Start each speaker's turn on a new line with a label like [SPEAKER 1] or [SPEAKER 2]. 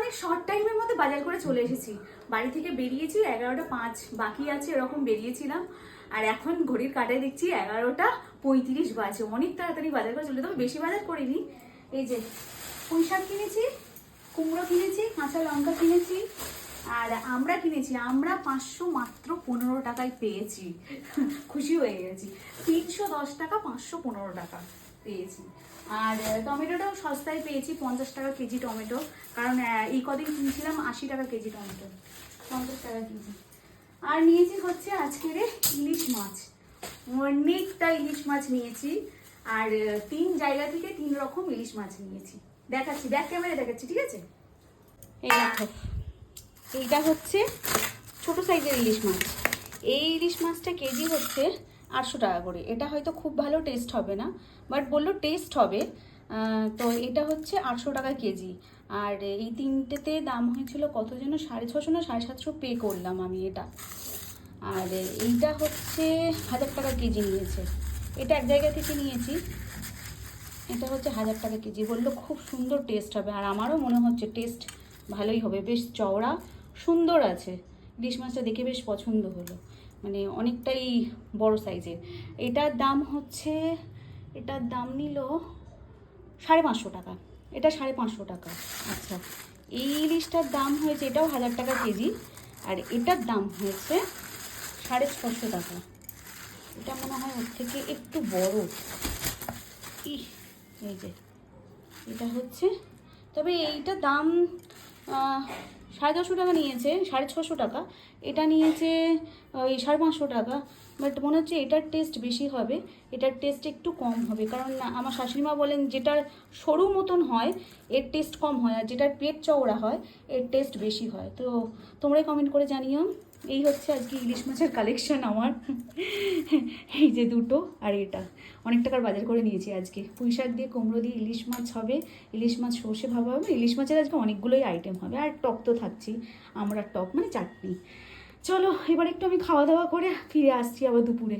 [SPEAKER 1] অনেক শর্ট টাইমের মধ্যে বাজার করে চলে এসেছি। বাড়ি থেকে বেরিয়েছি 11টা 5, বাকি আছে এরকম বেরিয়েছিলাম। আর এখন ঘড়ির কাঁটায় দেখছি 11টা 35 বাজে। অনেক তাড়াতাড়ি বাজার করে চলে, তবে বেশি বাজার করিনি। এই যে পুঁই শাক কিনেছি, কুমড়ো কিনেছি, কাঁচা লঙ্কা কিনেছি, আর আমরা কিনেছি। আমরা 500 মাত্র 15 টাকায় পেয়েছি। খুশি হয়ে গেছি। 310 টাকা 515 টাকা পেয়েছি। আর টমেটোটাও সস্তায় পেয়েছি, 50 টাকা কেজি টমেটো। কারণ এই কদিন কিনছিলাম 80 টাকা কেজি টমেটো, 50 টাকা কেজি। আর নিয়েছি হচ্ছে আজকের ইলিশ মাছ, অনেকটা ইলিশ মাছ নিয়েছি। আর 3 জায়গা থেকে 3 রকম ইলিশ মাছ নিয়েছি। দেখাচ্ছি, ব্যাক ক্যামেরায় দেখাচ্ছি, ঠিক আছে? এই দেখো, এইটা হচ্ছে ছোট সাইজের ইলিশ মাছ। এই ইলিশ মাছটা কেজি হচ্ছে 800 টাকা করে। এটা হয়তো খুব ভালো টেস্ট হবে না, বাট বললো টেস্ট হবে। তো এটা হচ্ছে 800 টাকা কেজি। আর এই তিনটেতে দাম হয়েছিল কত যেন, 650 না 750 পে করলাম আমি এটা। আর এইটা হচ্ছে 1000 টাকা কেজি নিয়েছে। এটা এক জায়গা থেকে নিয়েছি। এটা হচ্ছে 1000 টাকা কেজি। বললো খুব সুন্দর টেস্ট হবে, আর আমারও মনে হচ্ছে টেস্ট ভালোই হবে। বেশ চওড়া, সুন্দর আছে। ইলিশ মাছটা দেখে বেশ পছন্দ হলো, মানে অনেকটাই বড় সাইজের। এটার দাম হচ্ছে, এটার দাম নিল 550 টাকা। এটা 550 টাকা। আচ্ছা, এই ইলিশটার দাম হয়েছে, এটাও 1000 টাকা কেজি, আর এটার দাম হয়েছে 650 টাকা। এটা মনে হয় ওর থেকে একটু বড়। এই যে এটা হচ্ছে, তবে এইটার দাম 1050 টাকা নিয়েছে, 650 টাকা। এটা নিয়েছে ওই 550 টাকা। বাট মনে হচ্ছে এটার টেস্ট বেশি হবে, এটার টেস্ট একটু কম হবে। কারণ আমার শাশুড়িমা বলেন যেটার সরু মতন হয় এর টেস্ট কম হয়, আর যেটার পেট চওড়া হয় এর টেস্ট বেশি হয়। তো তোমরাই কমেন্ট করে জানিও। এই হচ্ছে আজকে ইলিশ মাছের কালেকশন আমার। এই যে দুটো, আর এটা অনেক টাকার বাজার করে নিয়েছি আজকে। পুঁই শাক দিয়ে কুমড়ো দিয়ে ইলিশ মাছ হবে, ইলিশ মাছ সর্ষে ভাবা হবে। ইলিশ মাছের আজকে অনেকগুলোই আইটেম হবে, আর টক তো থাকছি। আমরা টক মানে চাটনি। চলো এবার একটু আমি খাওয়া দাওয়া করে ফিরে আসছি আবার দুপুরে।